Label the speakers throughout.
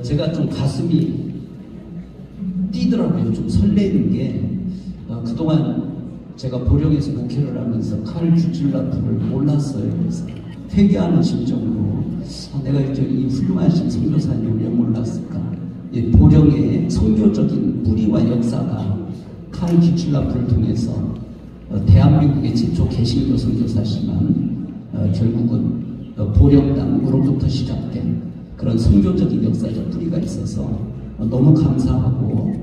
Speaker 1: 제가 좀 가슴이 뛰더라고요. 좀 설레는 게 그동안 제가 보령에서 목회를 하면서 카를 규칠라프를 몰랐어요. 그래서 회개하는 심정으로 내가 이 훌륭하신 선교사님을 왜 몰랐을까? 보령의 선교적인 뿌리와 역사가 카를 규칠라프를 통해서 대한민국의 최초 개신교 선교사지만 결국은 보령당으로부터 시작된 그런 선교적인 역사적 뿌리가 있어서 너무 감사하고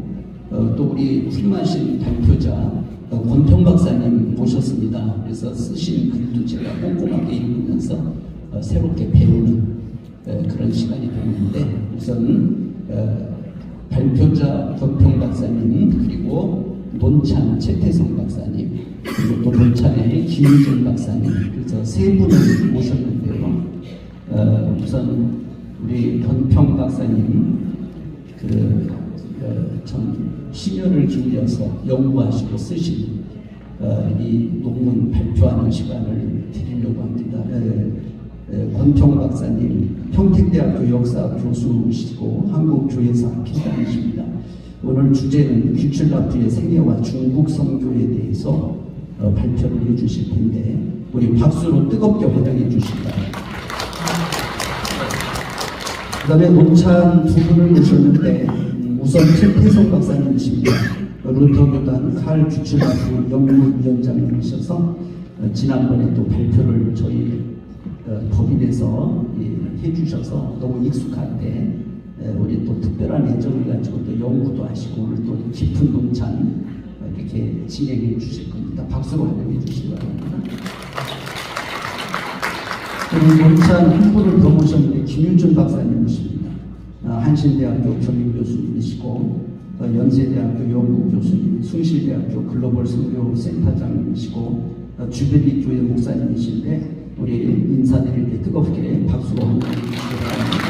Speaker 1: 또 우리 훌륭하신 발표자 권평 박사님 모셨습니다. 그래서 쓰신 글도 제가 꼼꼼하게 읽으면서 새롭게 배우는 그런 시간이 되는데 우선 발표자 권평 박사님 그리고 논찬 최태성 박사님 그리고 또 논찬의 김유준 박사님 그래서 세 분을 모셨는데요. 우선 우리 권평 박사님 전 심혈을 기울여서 연구하시고 쓰신 이 논문 발표하는 시간을 드리려고 합니다. 권평 박사님 평택대학교 역사 교수시고 한국교회사 기장이십니다. 오늘 주제는 규칠라프의 생애와 중국 선교에 대해서 발표를 해주실 텐데 우리 박수로 뜨겁게 환영해 주시기 바랍니다. 그 다음에 논찬 두 분을 모셨는데 우선 최태성 박사님이십니다. 루터교단 칼 규칠라프 연구위원장님이셔서 지난번에 또 발표를 저희 법인에서 해주셔서 너무 익숙한데 우리 또 특별한 애정을 가지고 또 연구도 하시고 오늘 또 깊은 논찬 이렇게 진행해 주실 겁니다. 박수로 환영해 주시기 바랍니다. 그리고 논찬 한 분을 더 모셨는데 김윤준 박사님이십니다. 한신대학교 겸임교수님이시고 연세대학교 연구교수님, 숭실대학교 글로벌 선교센터장님이시고 주빌리 교회 목사님이신데 우리 인사드릴 때 뜨겁게 박수로 환영해 주시기 바랍니다.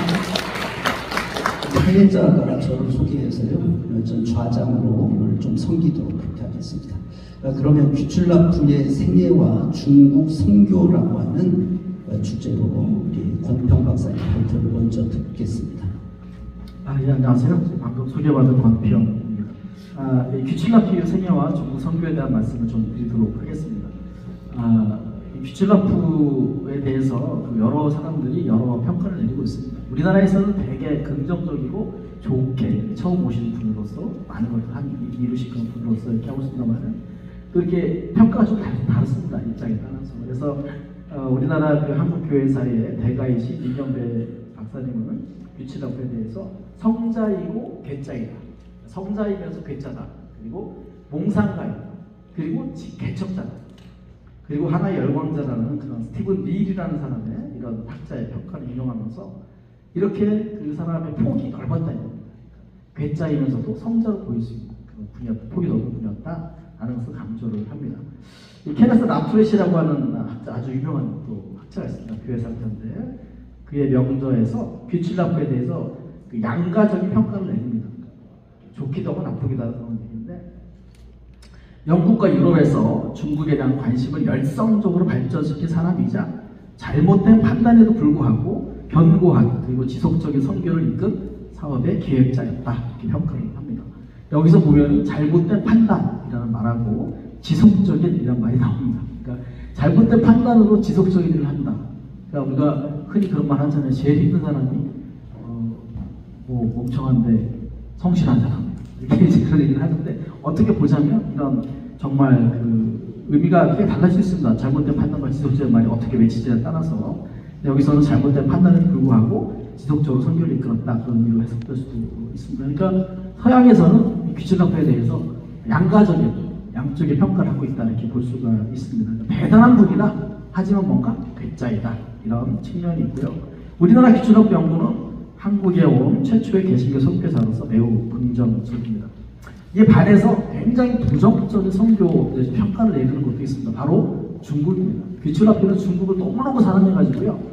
Speaker 1: 사회자가 저를 소개해서요. 전 좌장으로 오늘 좀 섬기도록 그렇게 하겠습니다. 그러면 규칠라프의 생애와 중국 선교라고 하는 주제로 우리 권평 박사님 발표를 먼저 듣겠습니다.
Speaker 2: 예, 안녕하세요. 방금 소개받은 권평입니다. 규칠라프의 생애와 중국 선교에 대한 말씀을 좀 드리도록 하겠습니다. 규칠라프에 대해서 여러 사람들이 여러 평가를 내리고 있습니다. 우리나라에서는 되게 긍정적이고 좋게 처음 오신 분으로서 많은 걸 이루신 그런 분으로서 이렇게 하고 있습니다만 또 이렇게 평가가 좀 다릅니다. 입장에 따라서. 그래서 우리나라 그 한국교회사의 대가이신 민경배 박사님은 규칠라프에 대해서 성자이고 괴짜이다. 성자이면서 괴짜다. 그리고 몽상가이다. 그리고 개척자다. 그리고 하나의 열광자라는 그런 스티븐 밀이라는 사람의 이런 학자의 평가를 인용하면서 이렇게 그 사람의 폭이 넓었다. 괴짜이면서도 성자로 보일 수 있는 그런 분야, 폭이 넓은 분야였다라는 것을 강조를 합니다. 이 케네스 라프렛이라고 하는 아주 유명한 또 학자가 있습니다. 교회사 학자인데 그의 명저에서 규칠라프에 대해서 그 양가적인 평가를 내립니다. 좋기도 하고 나쁘기도 하고 그런 얘기인데 영국과 유럽에서 중국에 대한 관심을 열성적으로 발전시킨 사람이자 잘못된 판단에도 불구하고 견고한 그리고 지속적인 선교를 이끈 사업의 기획자였다 이렇게 평가를 합니다. 여기서 보면 잘못된 판단이라는 말하고 지속적인 이런 말이 나옵니다. 그러니까 잘못된 판단으로 지속적인 일을 한다. 그러니까 우리가 흔히 그런 말 하잖아요. 제일 힘든 사람이 뭐 멍청한데 성실한 사람 이렇게 이제 그런 얘기를 하는데 어떻게 보자면 이런 정말 그 의미가 꽤 달라질 수 있습니다. 잘못된 판단과 지속적인 말이 어떻게 맺히지에 따라서 여기서는 잘못된 판단에 불구하고 지속적으로 선교를 이끌었다 그런 의미로 해석될 수도 있습니다. 그러니까 서양에서는 규칠라프에 대해서 양가적인 양쪽의 평가를 하고 있다 이렇게 볼 수가 있습니다. 그러니까 대단한 분이다 하지만 뭔가 괴짜이다 이런 측면이 있고요. 우리나라 규칠라프 연구는 한국에 온 최초의 개신교 선교사로서 매우 긍정적입니다. 이에 반해서 굉장히 부정적인 선교 평가를 내리는 것도 있습니다. 바로 중국입니다. 규칠라프는 중국을 너무너무 사랑해가지고요.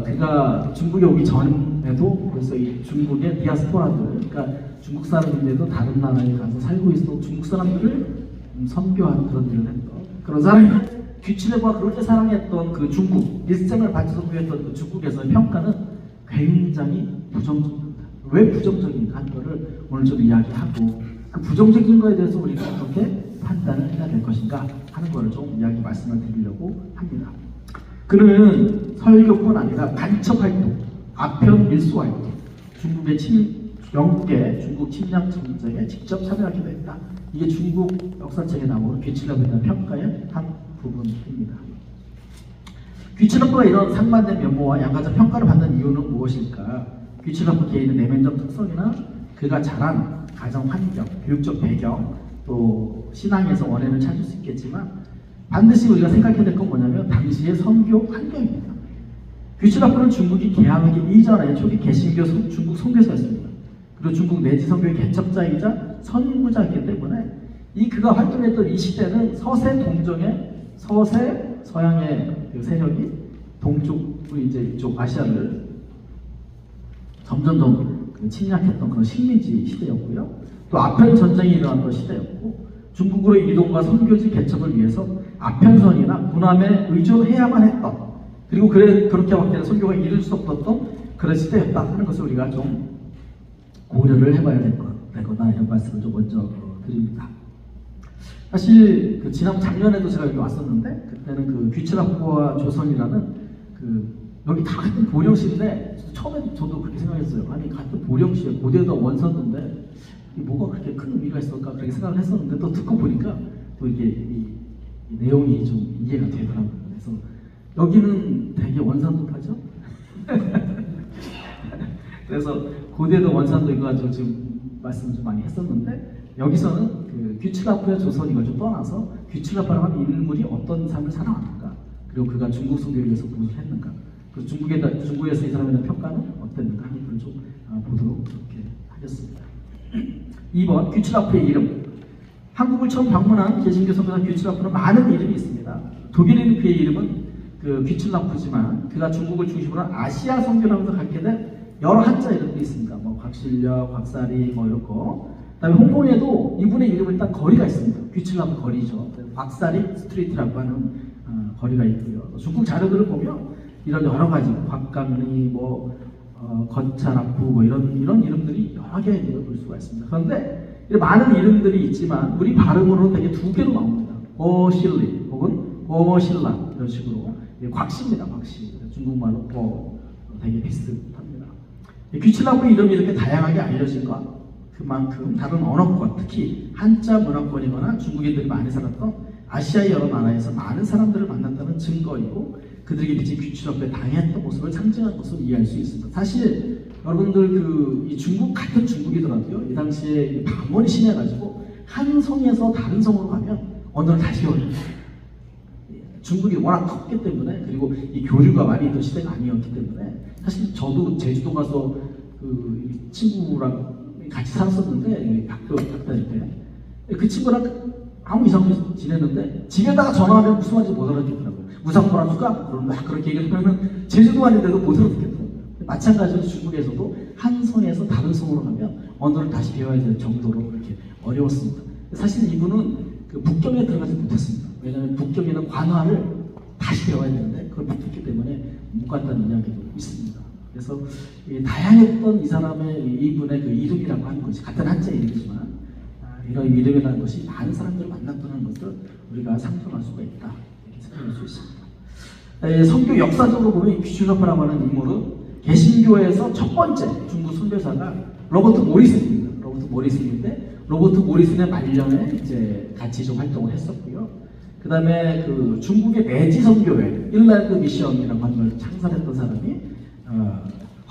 Speaker 2: 그가 중국에 오기 전에도 그래서 이 중국의 디아스포라들, 그러니까 중국 사람인데도 다른 나라에 가서 살고 있어 중국 사람들을 선교하는 그런 일을 했던 그런 사람이 규칠라프가 그렇게 사랑했던 그 중국 일생을 바쳐 선교했던 그 중국에서의 평가는 굉장히 부정적입니다. 왜 부정적인가 하는 거를 오늘 좀 이야기하고 그 부정적인 거에 대해서 우리가 어떻게 판단을 해야 될 것인가 하는 거를 좀 말씀을 드리려고 합니다. 그는 설교뿐 아니라 간첩 활동, 아편 밀수 활동, 영국의 중국 침략 전쟁에 직접 참여하기도 했다. 이게 중국 역사책에 나오는 귀칠라프에 대한 평가의 한 부분입니다. 귀칠라프가 이런 상반된 면모와 양가적 평가를 받는 이유는 무엇일까? 귀칠라프 개인의 내면적 특성이나 그가 자란 가정 환경, 교육적 배경, 또 신앙에서 원인을 찾을 수 있겠지만 반드시 우리가 생각해야 될 건 뭐냐면 당시의 선교 환경입니다. 귀칠라프는 중국이 개항하기 이전에 초기 개신교 중국 선교사였습니다. 그리고 중국 내지 선교의 개척자이자 선구자이기 때문에 그가 활동했던 이 시대는 서세 동정의 서양의 그 세력이 동쪽으로 이제 이쪽 아시아를 점점 침략했던 그런 식민지 시대였고요. 또 아편 전쟁이 일어났던 시대였고 중국으로의 이동과 선교지 개척을 위해서 아편선이나 군함에 의존해야만 했던 그리고 그렇게밖에 선교가 이룰 수 없었던 그런 시대였다 하는 것을 우리가 좀 고려를 해봐야 되거나 이런 말씀을 좀 먼저 드립니다. 사실 지난 작년에도 제가 여기 왔었는데 그때는 그 귀칠라프와 조선이라는 여기 다 같은 보령시인데 처음에 저도 그렇게 생각했어요. 아니 같은 보령시에 고대도 원선도인데 뭐가 그렇게 큰 의미가 있을까 그렇게 생각을 했었는데 또 듣고 보니까 또 이게 이 내용이 좀 이해가 되더라고요. 그래서 여기는 되게 원산도파죠. 그래서 고대도 원산도인 거 가지고 지금 말씀을 좀 많이 했었는데 여기서는 그 귀칠라프의 조선 이걸 좀 떠나서 귀칠라프라고 하는 인물이 어떤 삶을 살아왔는가 그리고 그가 중국 선교를 위해서 무엇을 했는가 그리고 중국에서 이 사람에 대한 평가는 어땠는가 하는 걸 좀 보도록 그렇게 하겠습니다. 2번 귀칠라프의 이름. 한국을 처음 방문한 개신교 선교사 귀칠라프는 많은 이름이 있습니다. 독일인 그의 이름은 귀칠라프지만 그가 중국을 중심으로 아시아 선교를 하면서 갖게 된 여러 한자 이름들이 있습니다. 뭐 곽실려, 곽사리 뭐 이런 거. 그다음에 홍콩에도 이분의 이름은 일단 거리가 있습니다. 귀칠라프 거리죠. 곽사리 스트리트라고 하는 거리가 있고요. 중국 자료들을 보면 이런 여러 가지 곽강리 건차라프 뭐 이런 이름들이 여러 개의 이름을 볼 수가 있습니다. 그런데 많은 이름들이 있지만 우리 발음으로는 되게 두 개로 나옵니다. 고실리 혹은 고실라 이런 식으로 곽씨입니다. 곽씨 중국말로 되게 비슷합니다. 귀칠라프 이름이 이렇게 다양하게 알려진 것 그만큼 다른 언어권 특히 한자 문화권이거나 중국인들이 많이 살았던 아시아의 여러 나라에서 많은 사람들을 만났다는 증거이고 그들에게 비친 귀칠라프의 다양했던 모습을 상징하는 것으로 이해할 수 있습니다. 사실 여러분들 이 중국 같은 중국이더라도요 이 당시에 방언이 심해가지고 한 성에서 다른 성으로 가면 언어를 다시 배워요. 중국이 워낙 컸기 때문에 그리고 이 교류가 많이 있던 시대가 아니었기 때문에 사실 저도 제주도 가서 그 친구랑 같이 살았었는데 학교 다닐 때 그 친구랑 아무 이상 없이 지냈는데 집에다가 전화하면 무슨 말인지 못 알아듣겠더라고요. 무상보라 줄까? 그럼 막 그렇게 얘기하면 제주도 아닌데도 못 알아듣겠더라고요. 마찬가지로 중국에서도 한 성에서 다른 성으로 가면 언어를 다시 배워야 될 정도로 그렇게 어려웠습니다. 사실 이분은 그 북경에 들어가지 못했습니다. 왜냐하면 북경에는 관화를 다시 배워야 되는데 그걸 못했기 때문에 못 갔다는 이야기도 있습니다. 그래서 다양했던 이 사람의 이분의 그 이름이라고 하는 것이 같은 한자 이름이지만 이런 이름이라는 것이 많은 사람들을 만났다는 것을 우리가 상상할 수가 있다 이렇게 생각할 수 있습니다. 선교 역사적으로 보면 귀칠라프라고 하는 인물은 개신교에서 첫 번째 중국 선교사가 로버트 모리슨입니다. 로버트 모리슨의 말년에 이제 같이 좀 활동을 했었고요. 그 다음에 그 중국의 내지 선교회 일라드 미션이라고 하는 걸 창설했던 사람이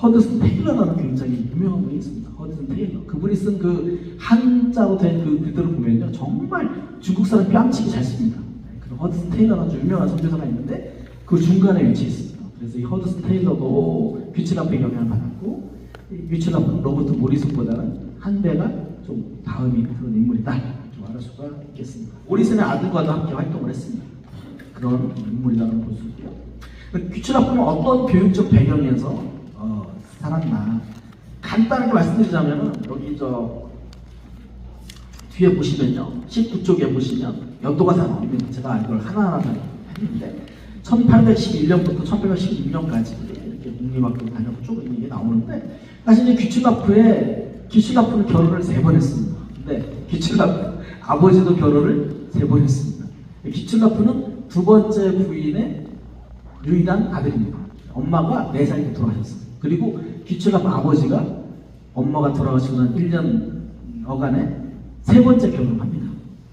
Speaker 2: 허드슨 테일러라는 굉장히 유명한 분이 있습니다. 허드슨 테일러. 그분이 쓴 그 한자로 된 그 글들을 보면요. 정말 중국 사람 뺨치기 잘 씁니다. 그 허드슨 테일러라는 아주 유명한 선교사가 있는데 그 중간에 위치해 있습니다. 그래서 이 허드슨 테일러도 귀칠라프의 영향을 받았고 귀칠라프는 로버트 모리슨보다는 한 배가 좀 다음이 그런 인물이다. 좀 알 수가 있겠습니다. 모리슨의 아들과도 함께 활동을 했습니다. 그런 인물이라는 볼 수 있고요. 귀칠라프는 어떤 교육적 배경에서 살았나 간단하게 말씀드리자면은 여기 뒤에 보시면요 19쪽에 보시면 연도가 다 나옵니다. 제가 이걸 하나하나 했는데 1811년부터 1816년까지 이렇게 국립학교 다녀서 쭉 이게 나오는데 사실 이 귀출라프는 결혼을 3번 했습니다. 근데 귀출라프 아버지도 결혼을 3번 했습니다. 귀출라프는 2번째 부인의 유일한 아들입니다. 엄마가 4살 때 돌아가셨어요. 그리고 귀출라프 아버지가 엄마가 돌아가시고 난 1년 어간에 3번째 결혼을 합니다.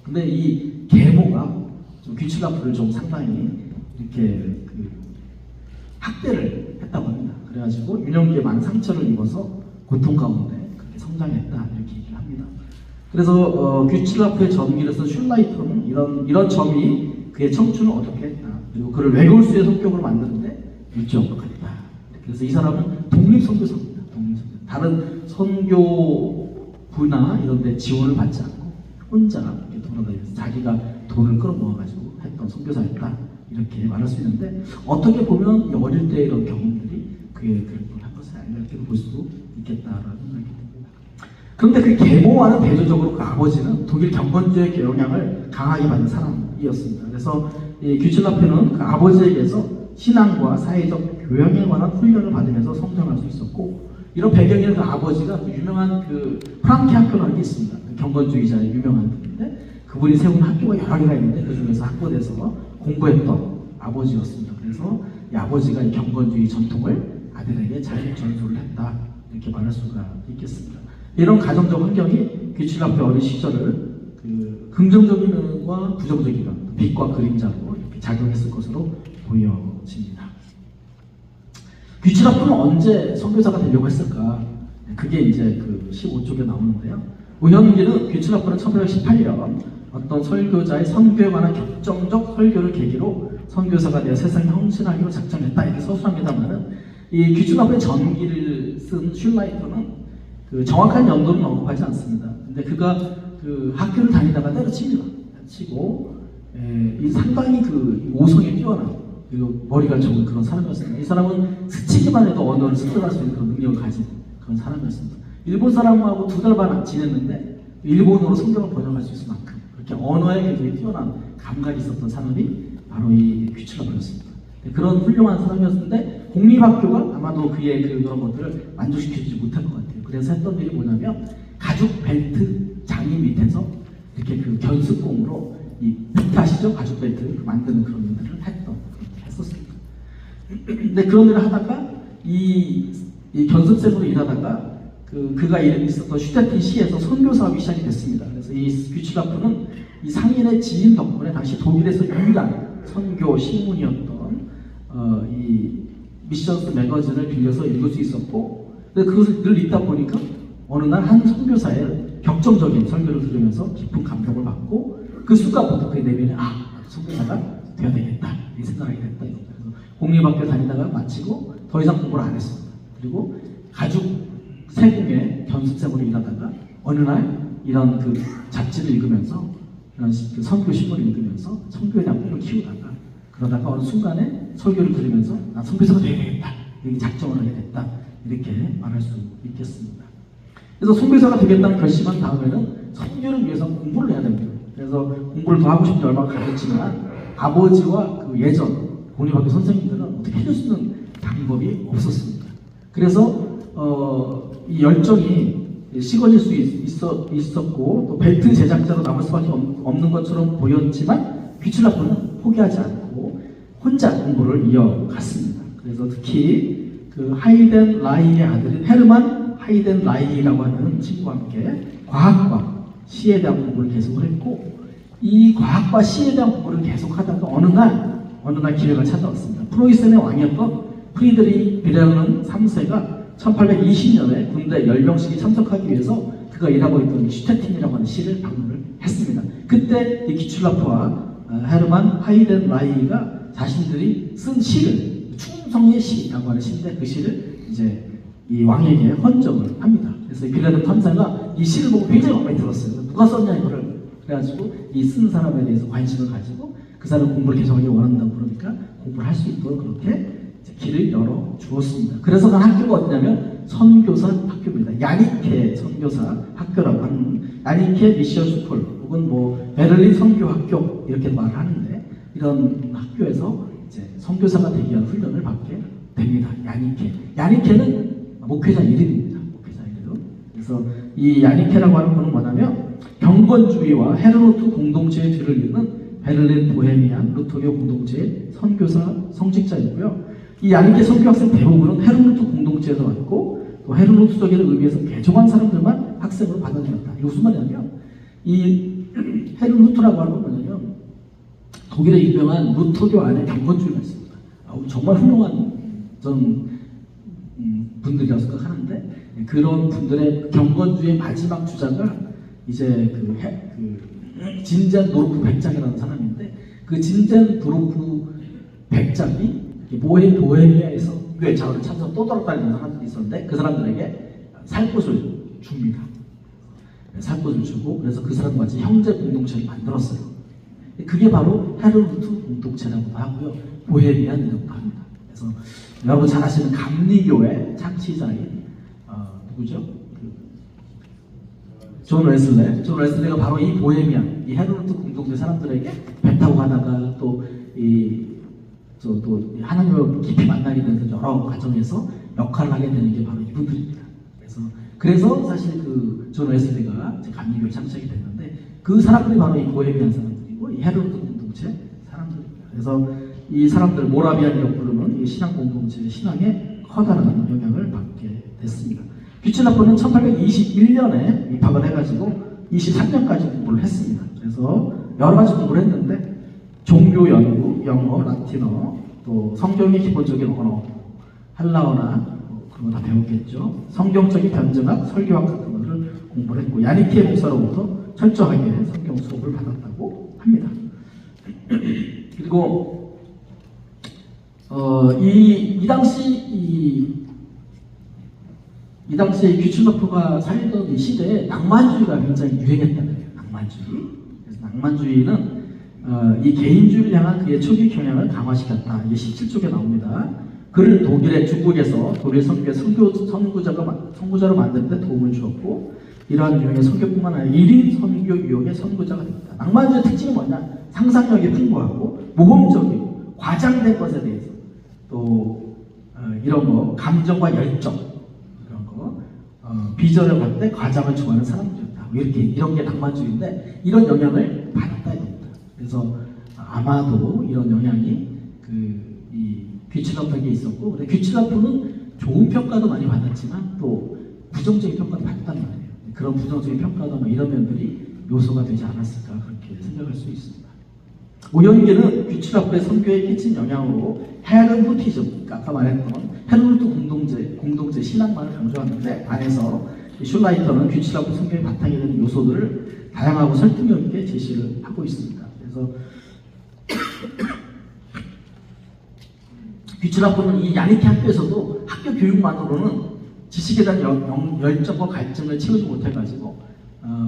Speaker 2: 근데 이 계모가 귀출라프를 좀 상당히 이렇게 학대를 했다고 합니다. 그래가지고 유년기에 많은 상처를 입어서 고통 가운데 그렇게 성장했다 이렇게 얘기를 합니다. 그래서 귀출라프의 전기로서 슐라이터는 이런 점이 그의 청춘을 어떻게 했다. 그리고 그를 외골수의 성격으로 만드는데 일조했다. 그래서 이 사람은 독립선교사입니다. 독립선교. 다른 선교부나 이런 데 지원을 받지 않고 혼자 이렇게 돌아다니면서 자기가 돈을 끌어모아가지고 했던 선교사였다. 이렇게 말할 수 있는데 어떻게 보면 어릴 때 이런 경험들이 그의 그런 한 것을 이렇게 볼 수도 있겠다라는 생각이 듭니다. 그런데 그 계모와는 대조적으로 그 아버지는 독일 경건주의 영향을 강하게 받은 사람이었습니다. 그래서 이 귀출라프는 그 아버지에게서 신앙과 사회적 교양에 관한 훈련을 받으면서 성장할 수 있었고 이런 배경에는 그 아버지가 그 유명한 그 프랑케 학교라는 게 있습니다. 그 경건주의자의 유명한 분인데 그분이 세운 학교가 여러 개가 있는데 그 중에서 한 곳에서 공부했던 아버지였습니다. 그래서 이 아버지가 이 경건주의 전통을 아들에게 잘 전수를 했다 이렇게 말할 수가 있겠습니다. 이런 가정적 환경이 귀출라프의 어린 시절을 그 긍정적인 면과 부정적인 면, 빛과 그림자로 이렇게 작용했을 것으로 보여집니다. 귀출라프는 언제 선교사가 되려고 했을까? 그게 이제 그 15쪽에 나오는데요. 우현기는 귀출라프는 1918년 어떤 설교자의 선교에 관한 격정적 설교를 계기로 선교사가 되어 세상에 헌신하기로 작정했다 이렇게 서술합니다만은 이 귀출라프의 전기를 쓴 슐라이터는 그 정확한 연도는 언급하지 않습니다. 근데 그가 그 학교를 다니다가 때려칩니다. 치고 이 상당히 그 오성에 뛰어난 그리고 머리가 좋은 그런 사람이었습니다. 이 사람은 스치기만 해도 언어를 습득할 수 있는 그런 능력을 가진 그런 사람이었습니다. 일본 사람하고 2달 반 지냈는데 일본어로 성경을 번역할 수 있을 만큼 그렇게 언어에 굉장히 뛰어난 감각이 있었던 사람이 바로 이 귀출라프였습니다. 그런 훌륭한 사람이었는데 공립학교가 아마도 그의 그런 것들을 만족시키지 못한 것 같아요. 그래서 했던 일이 뭐냐면 가죽 벨트 장이 밑에서 이렇게 그 견습공으로 이 벨트 아시죠? 가죽 벨트 만드는 그런 일들을 했었습니다. 근데 그런 일을 하다가 이 견습생으로 일하다가 그가 있었던 슈테틴 시에서 선교 사업이 시작이 됐습니다. 그래서 이 귀출라프는 이 상인의 지인 덕분에 당시 독일에서 유일한 선교 신문이었던 이 미션스 매거진을 빌려서 읽을 수 있었고, 근데 그것을 늘 읽다 보니까 어느 날 한 선교사의 격정적인 설교를 들으면서 깊은 감동을 받고 그 순간부터 그의 내면에 선교사가 되어야 되겠다 이 생각이 됐다. 그래서 공립학교 다니다가 마치고 더 이상 공부를 안 했습니다. 그리고 가죽 세공의 견습생으로 일하다가 어느 날 이런 그 잡지를 읽으면서 이런 그 선교 신문을 읽으면서 선교에 대한 꿈을 키우다가 그러다가 어느 순간에 설교를 들으면서 난 선교사가 되어야겠다 이렇게 작정을 하게 됐다 이렇게 말할 수 있겠습니다. 그래서 선교사가 되겠다는 결심한 다음에는 선교를 위해서 공부를 해야 됩니다. 그래서 공부를 더 하고 싶은지 얼마나 가졌지만 아버지와 그 예전 공립학교 선생님들은 어떻게 해줄 수 있는 방법이 없었습니다. 그래서 이 열정이 식어질 수 있었고 또 벨트 제작자로 남을 수밖에 없는 것처럼 보였지만 귀출라프는 포기하지 않고 혼자 공부를 이어갔습니다. 그래서 특히 그 하이덴 라이의 아들인 헤르만 하이덴 라이라고 하는 친구와 함께 과학과 시에 대한 공부를 계속을 했고 이 과학과 시에 대한 공부를 계속하다가 어느 날 기회가 찾아왔습니다. 프로이센의 왕이었던 프리드리 빌헬름 3세가 1820년에 군대 열병식에 참석하기 위해서 그가 일하고 있던 슈테틴이라고 하는 시를 방문을 했습니다. 그때 이 귀출라프와 헤르만 하이덴 라이가 자신들이 쓴 시를 충성의 시라고 하는 시인데 그 시를 이제 이 왕에게 헌정을 합니다. 그래서 빌헬름 3세가 이 시를 보고 굉장히 마음에 들었어요. 누가 썼냐 이거를. 그래가지고 이 쓴 사람에 대해서 관심을 가지고 그 사람 공부를 계속하기 원한다고 그러니까 공부를 할 수 있도록 그렇게 길을 열어 주었습니다. 그래서 그 학교가 어디냐면 선교사 학교입니다. 야니케 선교사 학교라고 하는 야니케 미션 스쿨 혹은 뭐 베를린 선교 학교 이렇게 말을 하는데 이런 학교에서 이제 선교사가 되기 위한 훈련을 받게 됩니다. 야니케는 목회자 이름입니다. 그래서 이 야니케라고 하는 분은 뭐냐면 경건주의와 헤르노트 공동체의 뒤를 잇는 베를린 보헤미안 루터교 공동체의 선교사 성직자이고요. 이 야니케 선교학생 대부분은 헤르노트 공동체에서 왔고 또 헤르노트적인 의미에서 개종한 사람들만 학생으로 받아들였다. 이거 무슨 말이냐면 이 헤르노트라고 하는 건 뭐냐면 독일의 유명한 루터교 안에 경건주의가 있습니다. 정말 훌륭한 저는 분들이라고 생각하는데 그런 분들의 경건주의의 마지막 주자가 이제 진젠 도르프 백작이라는 사람인데 그 진젠 도르프 백작이 보헤미아에서 교회 자원을 찾아서 또 돌아다니는 사람들이 있었는데 그 사람들에게 살 곳을 줍니다. 살 곳을 주고 그래서 그 사람과 같이 형제 공동체를 만들었어요. 그게 바로 헤르노트 공동체라고도 하고요. 보헤미안이라고도 합니다. 그래서 여러분 잘 아시는 감리교회 창시자인 누구죠? 존 웨슬레가 바로 이 보헤미안, 이 헤르노트 공동체 사람들에게 배 타고 가다가 또 하나님을 깊이 만나게 되는 여러 과정에서 역할을 하게 되는 게 바로 이분들입니다. 그래서 사실 존 웨슬레가 감리교회 창시하게 됐는데 그 사람들이 바로 이 보헤미안 사람들이고 이 헤르노트 공동체 사람들입니다. 그래서 이 사람들 모라비안이라고 부르는 이 신앙 공동체의 신앙에 커다란 영향을 받게 됐습니다. 뷰츠나프는 1821년에 입학을 해가지고 23년까지 공부를 했습니다. 그래서 여러 가지 공부를 했는데 종교 연구, 영어, 라틴어, 또 성경의 기본적인 언어, 헬라어나 그런 거 다 배웠겠죠. 성경적인 변증학, 설교학 같은 것을 공부를 했고 야니케 목사로부터 철저하게 성경 수업을 받았다고 합니다. 그리고 이 당시에 뷰츠나프가 살던 이 시대에 낭만주의가 굉장히 유행했다는 거예요. 낭만주의. 그래서 낭만주의는 이 개인주의를 향한 그의 초기 경향을 강화시켰다. 이게 17쪽에 나옵니다. 그를 독일의 중국에서 독일 선교의 선구자로 만드는 데 도움을 주었고 이러한 유형의 선교뿐만 아니라 1인 선교 유형의 선구자가 됩니다. 낭만주의의 특징이 뭐냐? 상상력이 풍부하고 모범적이고 과장된 것에 대해서 또 이런 거 감정과 열정 비전을 볼 때 과장을 좋아하는 사람들이었다. 이런 게 낭만주의인데 이런 영향을 받았다 이겁니다. 그래서 아마도 이런 영향이 이 뷰츠나프에게 있었고, 근데 뷰츠나프는 좋은 평가도 많이 받았지만 또 부정적인 평가도 받았단 말이에요. 그런 부정적인 평가도 이런 면들이 요소가 되지 않았을까 그렇게 생각할 수 있습니다. 오연계는 뷰츠나프의 선교에 끼친 영향으로 헤르노티즘, 아까 말했던 헤르노트 공동체 신앙만을 강조하는데 안에서 슐라이터는 뷰츠나프 선교의 바탕이 되는 요소들을 다양하고 설득력 있게 제시를 하고 있습니다. 그래서 뷰츠나프는 이 야니케 학교에서도 학교 교육만으로는 지식에 대한 열정과 갈증을 채우지 못해가지고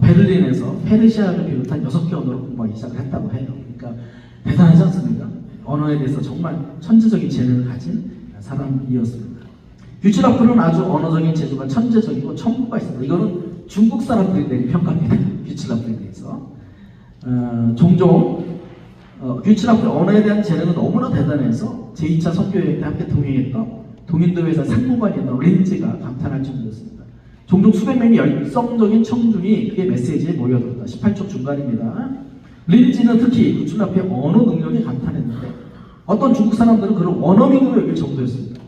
Speaker 2: 베를린에서 페르시아를 비롯한 6개 언어를 공부하기 시작을 했다고 해요. 그러니까 대단하지 않습니까? 언어에 대해서 정말 천재적인 재능을 가진 사람이었습니다. 뷰츠나프는 아주 언어적인 재주가 천재적이고 천부가 있습니다. 이거는 중국 사람들이 내린 평가입니다. 뷰츠나프에 대해서. 종종 뷰츠나프의 언어에 대한 재능은 너무나 대단해서 제2차 선교여행 때 함께 동행했던 동인도회사 상무관이었던 린지가 감탄할 정도였습니다. 종종 수백 명의 열성적인 청중이 그의 메시지에 모여들었다. 18쪽 중간입니다. 린지는 특히 뷰츠나프의 언어 능력에 감탄했는데 어떤 중국 사람들은 그를 원어민으로 여길 정도였습니다.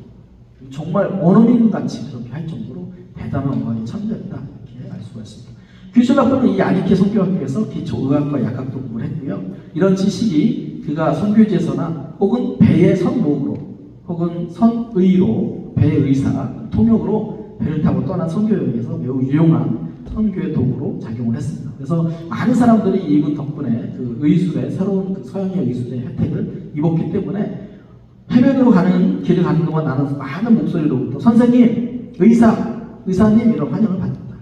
Speaker 2: 정말 원어민같이 그렇게 할 정도로 대단한 언어의 천재였다 이렇게 알 수가 있습니다. 뷰츠나프는 이 야니케 선교학교에서 기초의학과 약학도 공부를 했고요. 이런 지식이 그가 선교지에서나 혹은 배의 선목으로 혹은 선의로 배의사 통역으로 배를 타고 떠난 선교여행에서 매우 유용한 선교의 도구로 작용을 했습니다. 그래서 많은 사람들이 이분 덕분에 그 의술의 새로운 서양의 의술의 혜택을 입었기 때문에 해변으로 가는 길을 가는 동안 나는 많은 목소리로부터 선생님, 의사님 이런 환영을 받았다.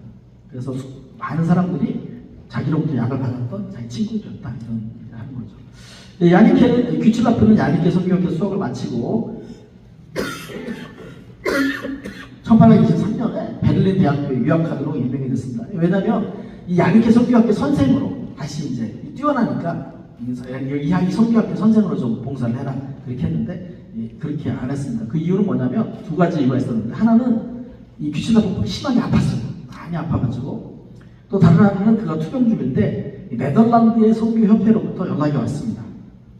Speaker 2: 그래서 많은 사람들이 자기로부터 약을 받았던 자기 친구들이었다 이런 얘기를 하는 거죠. 뷰츠나프는 야니케 선교학교 수업을 마치고 1823년에 베를린 대학교에 유학하도록 임명이 됐습니다. 왜냐하면 이 야니케 선교학교 선생으로 다시 이제 뛰어나니까 이 선교학교 선생으로 좀 봉사를 해라 그렇게 했는데 그렇게 안 했습니다. 그 이유는 뭐냐면 두 가지 이유가 있었는데 하나는 이 뷰츠나프가 심하게 아팠어요. 많이 아파가지고 또 다른 한은 그가 투병 중일 때 네덜란드의 선교협회로부터 연락이 왔습니다.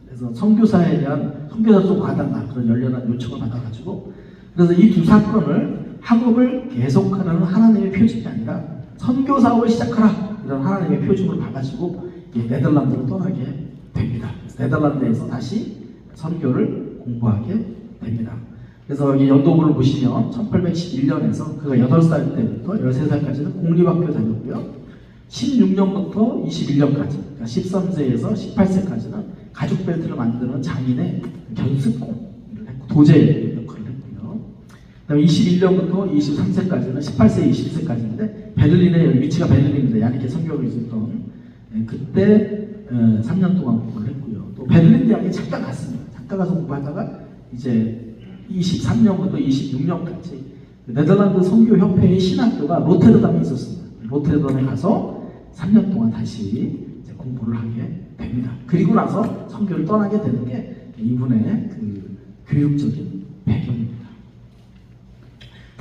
Speaker 2: 그래서 선교사에 대한 선교사 좀 와달라 그런 열렬한 요청을 받아가지고 그래서 이 두 사건을 학업을 계속하라는 하나님의 표징이 아니라 선교 사업을 시작하라 이런 하나님의 표징을 봐가지고 네덜란드로 떠나게 됩니다. 네덜란드에서 다시 선교를 공부하게 됩니다. 그래서 이 연도부를 보시면 1811년에서 그가 8살 때부터 13살까지는 공립학교 다녔고요. 16년부터 21년까지, 그러니까 13세에서 18세까지는 가죽 벨트를 만드는 장인의 견습工, 도제 역할을 했고요. 그다음에 21년부터 23세까지는 18세, 20세까지인데 베를린의 위치가 베를린인데 야니케 선교를 있었던 그때 3년 동안 공부를 했고요. 또 베를린 대학에 잠깐 갔습니다. 잠깐 가서 공부하다가 이제 23년부터 26년까지 네덜란드 선교협회의 신학교가 로테르담에 있었습니다. 로테르담에 가서 3년 동안 다시 이제 공부를 하게 됩니다. 그리고 나서 선교를 떠나게 되는 게 이분의 그 교육적인 배경입니다.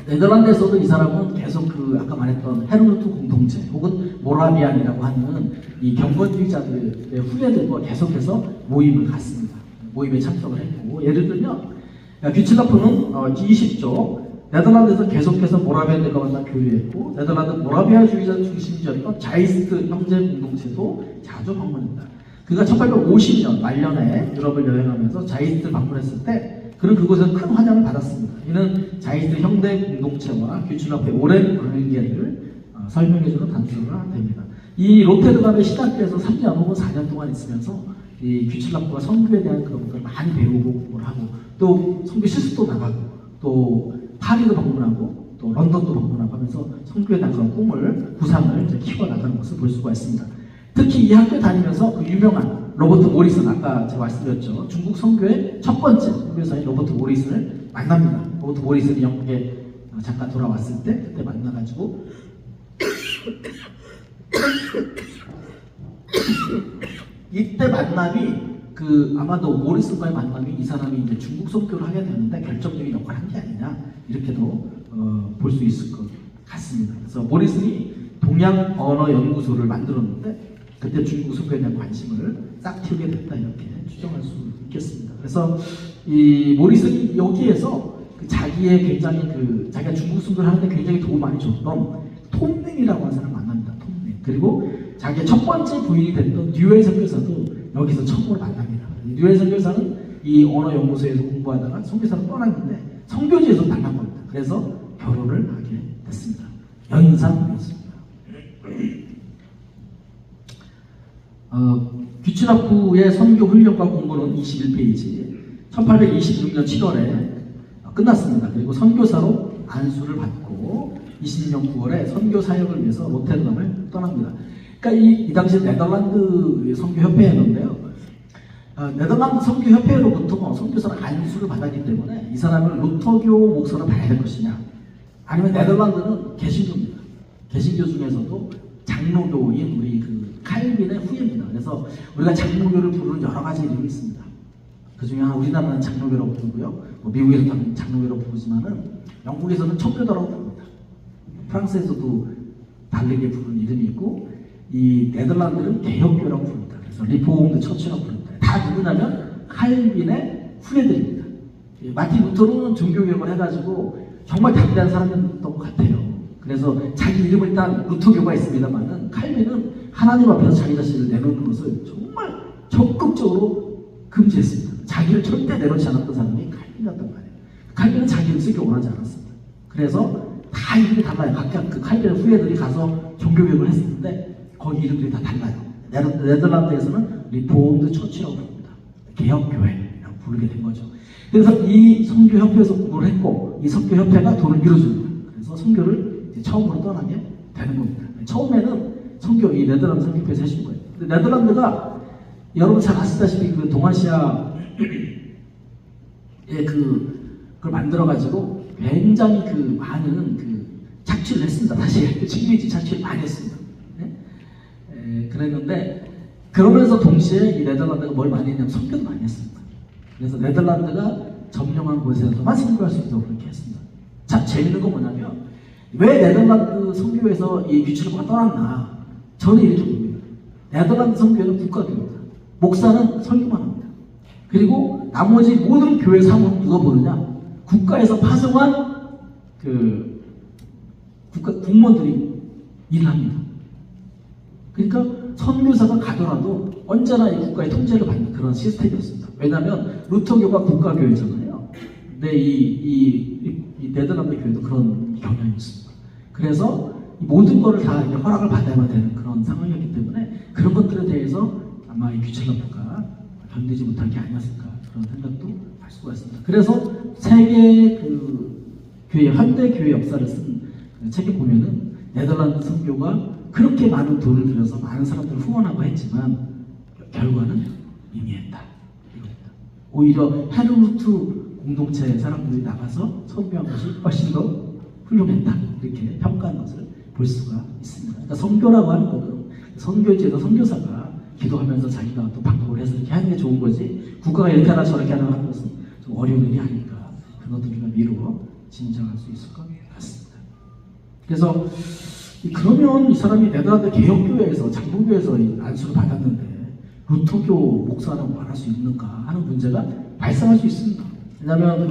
Speaker 2: 네덜란드에서도 이 사람은 계속 그 아까 말했던 헤르누트 공동체 혹은 모라비안이라고 하는 이 경건주의자들의 후예들과 계속해서 모임을 갖습니다. 모임에 참석을 했고 예를 들면 뷰칠라프는 20조 네덜란드에서 계속해서 모라비안들과 만나 교류했고 네덜란드 모라비아주의자 중심지였던 자이스트 형제 공동체도 자주 방문했다. 그가 1850년 말년에 유럽을 여행하면서 자이스트를 방문했을 때 그는 그곳에서 큰 환영을 받았습니다. 이는 자이스트 형제 공동체와 뷰칠라프의 오랜 관계를 설명해주는 단서가 됩니다. 이 로테르담의 신학교에서 3년 혹은 4년 동안 있으면서 이 뷰칠라프가 선교에 대한 그런 것을 많이 배우고 공부를 하고 또 선교 실습도 나가고 또 파리도 방문하고 또 런던도 방문하고 하면서 선교에 대한 그런 꿈을 구상을 이제 키워나가는 것을 볼 수가 있습니다. 특히 이 학교 다니면서 그 유명한 로버트 모리슨 아까 제가 말씀드렸죠. 중국 선교의 첫 번째 선교사인 로버트 모리슨을 만납니다. 로버트 모리슨이 영국에 잠깐 돌아왔을 때 그때 만나가지고 이때 만남이 아마도 모리슨과의 만남이 이 사람이 이제 중국 선교를 하게 되는데 결정적인 역할을 한 게 아니냐 이렇게도 볼 수 있을 것 같습니다. 그래서 모리슨이 동양 언어 연구소를 만들었는데 그때 중국 선교에 대한 관심을 싹 틔우게 됐다 이렇게 추정할 수 있겠습니다. 그래서 이 모리슨이 여기에서 자기의 굉장히 자기가 중국 선교를 하는데 굉장히 도움을 많이 줬던 톰린이라고 하는 사람을 만납니다. 톰린. 그리고 자기의 첫 번째 부인이 됐던 뉴엘 선교사도 여기서 처음으로 만납니다. 뉴엘 선교사는 이 언어 연구소에서 공부하다가 선교사로 떠났는데 선교지에서 만난 겁니다. 그래서 결혼을 하게 됐습니다. 연상이었습니다. 뷰칠라프의 선교 훈련과 공부는 21페이지 1826년 7월에 끝났습니다. 그리고 선교사로 안수를 받고 20년 9월에 선교 사역을 위해서 로테르담을 떠납니다. 그러니까 이 당시 네덜란드 선교협회였는데요. 네덜란드 선교협회로부터 선교사로 안수를 받았기 때문에 이 사람을 루터교 목사로 봐야 될 것이냐 아니면 네덜란드는 개신교입니다. 개신교 중에서도 장로교인 우리 칼빈의 후예입니다. 그래서 우리가 장로교를 부르는 여러 가지 이름이 있습니다. 그 중에 우리나라는 장로교라고 부르고요. 미국에서는 장로교라고 부르지만은 영국에서는 청교도라고 부릅니다. 프랑스에서도 다르게 부르는 이름이 있고 이 네덜란드는 개혁교라고 부릅니다. 그래서 리포옹드 처치라고 부릅니다. 다 누구냐면 칼빈의 후예들입니다. 마틴 루터는 종교개혁을 해가지고 정말 담대한 사람이었던 것 같아요. 그래서 자기 이름을 딴 루터교가 있습니다만은 칼빈은 하나님 앞에서 자기 자신을 내놓는 것을 정말 적극적으로 금지했습니다. 자기를 절대 내놓지 않았던 사람이 칼빈이었단 말이에요. 칼빈은 자기 이름 쓰기 원하지 않았습니다. 그래서 다 이름이 달라요. 각각 그 칼빈의 후예들이 가서 종교개혁을 했었는데 거기 이름들이 다 달라요. 네덜란드에서는 리포옹드 처치라고 부릅니다. 개혁교회라고 부르게 된 거죠. 그래서 이 선교협회에서 공부를 했고 이 선교협회가 돈을 밀어줍니다. 그래서 선교를 이제 처음으로 떠나게 되는 겁니다. 처음에는 이 네덜란드 선교협회에서 해준 거예요. 근데 네덜란드가 여러분 잘 아시다시피 그 동아시아의 그걸 만들어가지고 굉장히 많은 착취를 했습니다. 사실 식민지 착취를 많이 했습니다. 네? 그랬는데 그러면서 동시에 이 네덜란드가 뭘 많이 했냐면 선교도 많이 했습니다. 그래서 네덜란드가 점령한 곳에서만 선교할 수 있도록 그렇게 했습니다. 자, 재밌는 건 뭐냐면 왜 네덜란드 선교에서 이 귀출교가 떠났나? 저는 이렇게 봅니다. 네덜란드 선교회는 국가교회입니다. 목사는 설교만 합니다. 그리고 나머지 모든 교회 사무는 누가 보느냐? 국가에서 파송한 그 국가 공무원들이 일을 합니다. 그러니까 선교사가 가더라도 언제나 이 국가의 통제를 받는 그런 시스템이었습니다. 왜냐하면 루터교가 국가교회잖아요. 근데 이 네덜란드 교회도 그런 경향이 있습니다. 그래서 이 모든 것을 다 허락을 받아야만 되는 그런 상황이었기 때문에 그런 것들에 대해서 아마 이 규철라프가 견디지 못한 게 아니었을까 그런 생각도 할 수가 있습니다. 그래서 세계 그 교회 현대 교회 역사를 쓴 책에 보면은 네덜란드 선교가 그렇게 많은 돈을 들여서 많은 사람들을 후원하고 했지만 결과는 미미했다. 이겁니다. 오히려 헤르루트 공동체 사람들이 나가서 선교한 것이 훨씬 더 훌륭했다. 이렇게 평가한 것을 볼 수가 있습니다. 그러니까 선교라고 하는 것은 선교지에서 선교사가 기도하면서 자기가 또 방법을 해서 이렇게 하는 게 좋은 거지 국가가 이렇게 하나 저렇게 하나 하는 것은 좀 어려운 일이 아닐까. 그것도 우리가 미루어 진정할 수 있을 것 같습니다. 그래서 그러면 이 사람이 네덜란드 개혁교회에서 장로교회에서 안수를 받았는데 루터교 목사라고 말할 수 있는가 하는 문제가 발생할 수 있습니다. 왜냐하면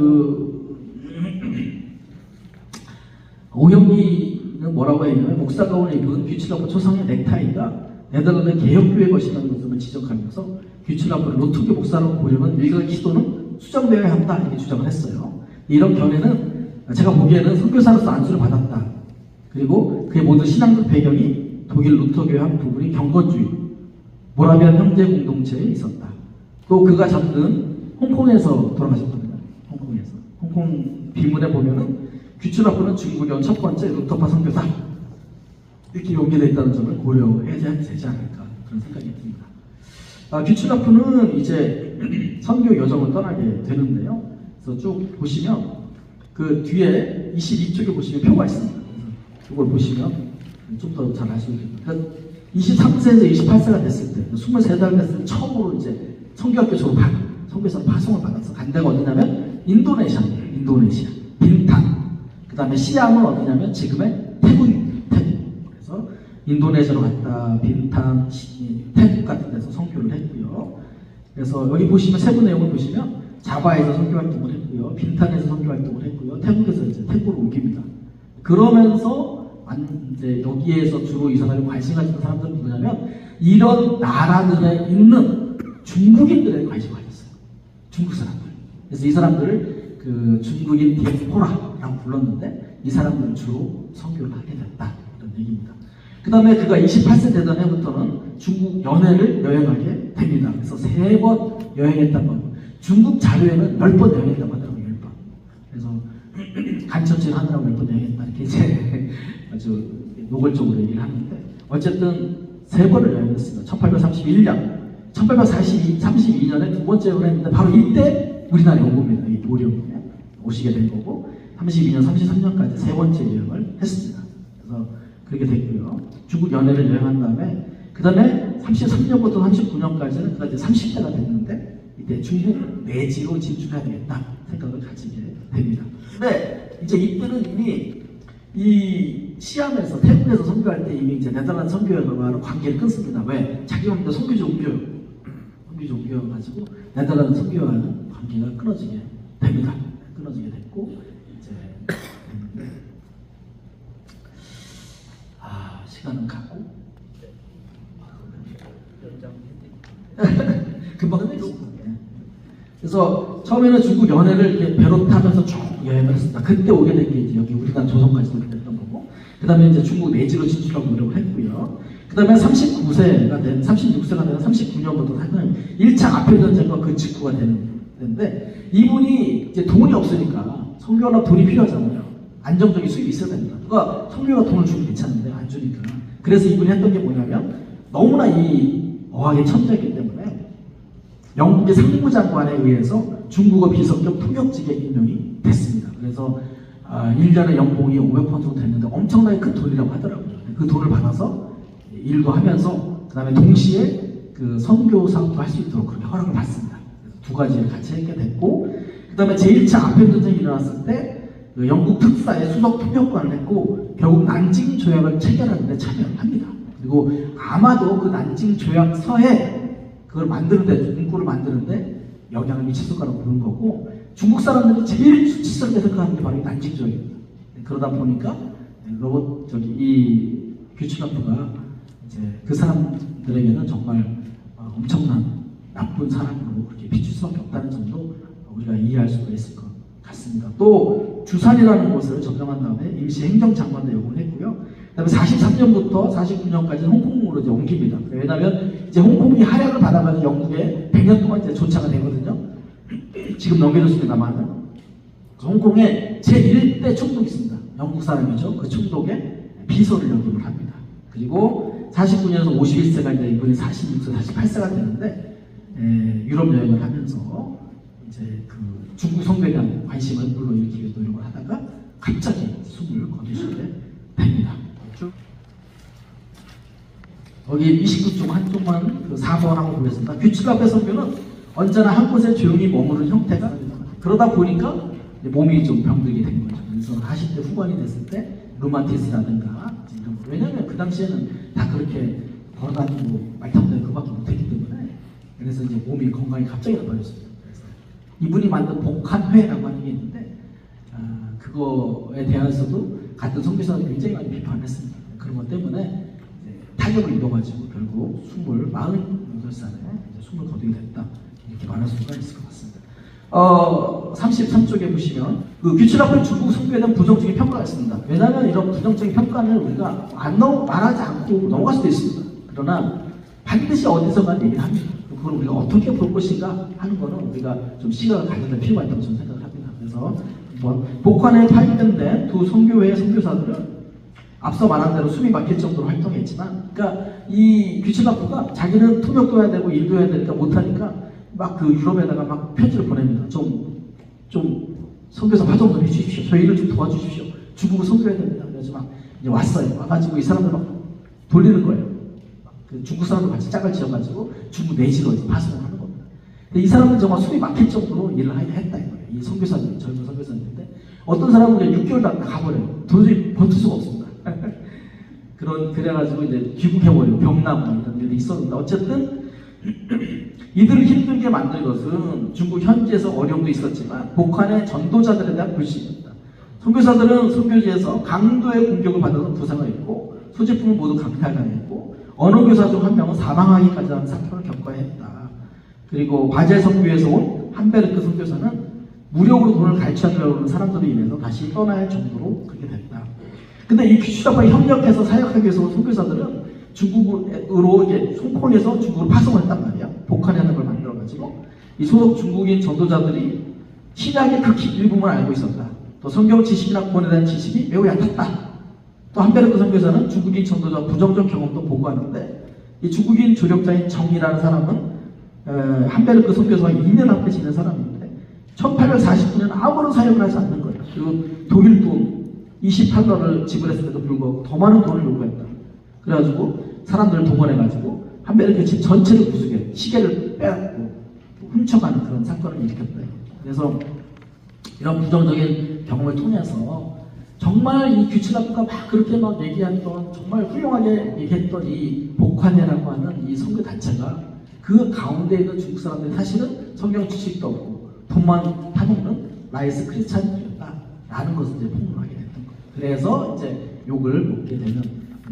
Speaker 2: 오형기는 뭐라고 했냐면 목사 가운을 입은 귀출라프 초상의 넥타이가 네덜란드 개혁교회 것이라는 것을 지적하면서 귀출라프를 루터교 목사로 보려면 일각의 기도는 수정되어야 한다 이렇게 주장을 했어요. 이런 견해는 제가 보기에는 선교사로서 안수를 받았다. 그리고 그의 모든 신앙적 배경이 독일 루터교의 한 부분이 경건주의, 모라비안 형제 공동체에 있었다. 또 그가 잡는 홍콩에서 돌아가셨거든요. 홍콩에서. 홍콩 비문에 보면은 귀출라프는 중국에 온 첫 번째 루터파 선교사 이렇게 연계되어 있다는 점을 고려해야 되지 않을까 그런 생각이 듭니다. 귀출라프는 이제 선교 여정을 떠나게 되는데요. 그래서 쭉 보시면 그 뒤에 22쪽에 보시면 표가 있습니다. 이걸 보시면 좀 더 잘 아시겠습니다. 그러니까 23세에서 28세가 됐을 때, 23살 됐을 때 처음으로 이제 선교학교 졸업한 선교사로 파송을 받았어. 간 데가 어디냐면 인도네시아입니다. 인도네시아. 빈탄. 그 다음에 시암은 어디냐면 지금의 태국입니다. 태국. 그래서 인도네시아로 갔다 빈탄, 태국 같은 데서 선교를 했고요. 그래서 여기 보시면 세부 내용을 보시면 자바에서 선교 활동을 했고요. 빈탄에서 선교 활동을 했고요. 태국에서 이제 태국으로 옮깁니다. 그러면서 이제 여기에서 주로 이 사람이 관심 가지는 사람들은 누구냐면 이런 나라들에 있는 중국인들에 관심 가졌어요. 중국 사람들. 그래서 이 사람들을 그 중국인 디아스포라라고 불렀는데 이 사람들을 주로 선교를 하게 됐다. 이런 얘기입니다. 그 다음에 그가 28세 되던 해부터는 중국 연해를 여행하게 됩니다. 그래서 3번 여행했다고 하고 중국 자료에는 10번 여행했다고 하더라고요. 10번. 그래서 간첩질 하느라고 10번 여행했다. 이렇게 이제 아주 노골적으로 얘기를 하는데 어쨌든 3번을 여행했습니다. 1831년, 1832년에 두 번째 여행을 했는데 바로 이때 우리나라에 온 겁니다. 이 도령에 오시게 된 거고 32년, 33년까지 3번째 여행을 했습니다. 그래서 그렇게 됐고요. 중국 연해를 여행한 다음에 그 다음에 33년부터 39년까지는 그가 이제 30대가 됐는데 이때 중국 내지로 진출해야 되겠다 생각을 가지게 됩니다. 근데 이제 이때는 이미 이 시암에서 태국에서 선교할 때 이미 이제 네덜란드 선교회와는 관계를 끊습니다. 왜? 자기가 먼저 선교지 옮겨가지고 네덜란드 선교회와는 관계가 끊어지게 됩니다. 끊어지게 됐고 이제 시간은 갔고 금방 끝냈습니다. 그래서 처음에는 중국 연해를 이렇게 배로 타면서 쭉 여행을 했습니다. 그때 오게 된 게 이제 여기 우리나라 조선까지 오게 됐던 거고, 그 다음에 이제 중국 내지로 진출하고 노력을 했고요. 그 다음에 36세가 된 39년부터 하여튼 1차 아편 전쟁과 그 직후가 되는데 이분이 이제 돈이 없으니까 선교하려면 돈이 필요하잖아요. 안정적인 수입이 있어야 됩니다. 누가 선교가 돈을 주면 괜찮은데 안 주니까. 그래서 이분이 했던 게 뭐냐면 너무나 이 어학의 천재이기 때문에 영국의 상무장관에 의해서 중국어 비서격 통역직에 임명이 됐습니다. 그래서 1년에 연봉이 500펀드 정도 됐는데 엄청나게 큰 돈이라고 하더라고요. 그 돈을 받아서 일도 하면서 그 다음에 동시에 그 선교 사업도 할 수 있도록 그렇게 허락을 받습니다. 그래서 두 가지를 같이 했게 됐고 그 다음에 제1차 아편 전쟁이 일어났을 때 그 영국 특사의 수석 통역관을 했고 결국 난징 조약을 체결하는 데 참여합니다. 그리고 아마도 그 난징 조약서에 그걸 만드는데 문구를 만드는데 영향을 미쳤을 거라고 보는 거고 중국 사람들이 제일 수치스럽게 생각하는 게 바로 이 난징 조약입니다. 그러다 보니까 이 규츠라프가 이제 그 사람들에게는 정말 엄청난 나쁜 사람으로 그렇게 비출 수밖에 없다는 점도 우리가 이해할 수가 있을 것 같습니다. 또 주산이라는 곳을 점령한 다음에 임시 행정장관도 역임을 했고요. 그다음에 43년부터 49년까지는 홍콩으로 이제 옮깁니다. 왜냐하면 이제 홍콩이 활약을 받아가지고 영국에 100년 동안 이제 조차가 되거든요. 지금 넘겨줬습니다만은 홍콩에 제1대 총독이 있습니다. 영국 사람이죠. 그 총독의 비서를 역임을 합니다. 그리고 49년에서 51세가 이제 이분이 46세, 48세가 되는데 유럽 여행을 하면서 이제 그 중국 성교에 대한 관심을 불러일으키기 노력을 하다가 갑자기 숨을 거두시게 됩니다. 여기 29쪽 한쪽만 그 4번하고 보겠습니다. 규칙앞의 성교는 언제나 한 곳에 조용히 머무르는 형태가 그러다 보니까 몸이 좀 병들게 된 거죠. 그래서 40대 후반이 됐을 때 루마티스라든가 이런 거. 왜냐하면 그 당시에는 다 그렇게 걸어다니고 말 타고 다니고 그밖에 못했기 때문에 그래서 이제 몸이 건강이 갑자기 나빠졌습니다. 그래서 이분이 만든 복한회라고 하는 게 있는데 그거에 대해서도 같은 선교사들이 굉장히 많이 비판했습니다. 그런 것 때문에 타격을 입어가지고 결국 48살에 숨을 거두게 됐다 이렇게 말할 수가 있을 것 같습니다. 33쪽에 보시면 그 규칙앞에 중국 선교에 대한 부정적인 평가가 있습니다. 왜냐하면 이런 부정적인 평가는 우리가 말하지 않고 넘어갈 수도 있습니다. 그러나 반드시 어디서만 얘기를 합니다. 그걸 우리가 어떻게 볼 것인가 하는 거는 우리가 좀 시각을 가져야 될 필요가 있다고 저는 생각을 합니다. 그래서 복한에 파견된 두 선교회의 선교사들은 앞서 말한 대로 숨이 막힐 정도로 활동했지만, 그러니까 이 규칙학부가 자기는 통역도 해야 되고 일도 해야 되니까 못하니까 막 그 유럽에다가 막 편지를 보냅니다. 좀 선교사 화정 좀 해주십시오. 저희를 좀 도와주십시오. 중국을 선교해야 됩니다. 그래서 막 이제 왔어요. 와가지고 이 사람들 막 돌리는 거예요. 그 중국 사람들 같이 짝을 지어가지고 중국 내지로 파송을 하는 겁니다. 근데 이 사람은 정말 숨이 막힐 정도로 일을 했다 이거예요. 이 선교사들이 젊은 선교사들인데 어떤 사람은 그냥 6개월 다 가버려요. 도저히 버틸 수가 없습니다. 그래가지고 이제 귀국해버리고 병나고 이런 일이 있었는데 어쨌든 이들을 힘들게 만든 것은 중국 현지에서 어려움도 있었지만 북한의 전도자들에 대한 불신입니다. 선교사들은 선교지에서 강도의 공격을 받아서 부상을 입고 소지품을 모두 강탈당했고 언어교사 중 한 명은 사망하기까지 하는 사건을 겪어야 했다. 그리고 바젤 선교에서 온 함베르크 선교사는 무력으로 돈을 갈취하려고 하는 사람들로 인해서 다시 떠나야 할 정도로 그렇게 됐다. 근데 이 규슈다파 협력해서 사역하기 위해서 선교사들은 중국으로 이게 홍콩에서 중국으로 파송을 했단 말이야. 복한이라는 걸 만들어가지고 이 소속 중국인 전도자들이 신약의 극히 일부만 알고 있었다. 또 성경 지식이나 구원에 대한 지식이 매우 얕았다. 또 한베르크 선교사는 중국인 전도자 부정적 경험도 보고하는데 이 중국인 조력자인 정이라는 사람은 한베르크 선교사와 2년 앞에 지낸 사람인데 1849년 아무런 사역을 하지 않는 거예요. 그리고 독일 돈 28달러를 지불했음에도 불구하고 더 많은 돈을 요구했다. 그래가지고 사람들을 동원해가지고 한베르크 집 전체를 부수게 시계를 빼앗고 훔쳐가는 그런 사건을 일으켰다. 그래서 이런 부정적인 경험을 통해서 정말 이 규칙학부가 막 그렇게 막 얘기하던 정말 훌륭하게 얘기했던 이 복환회라고 하는 이 선교 단체가 그 가운데 있는 중국 사람들이 사실은 성경 지식도 없고 돈만 타먹는 라이스 크리스찬이었다라는 것을 이제 폭로하게 됐던 거예요. 그래서 이제 욕을 먹게 되는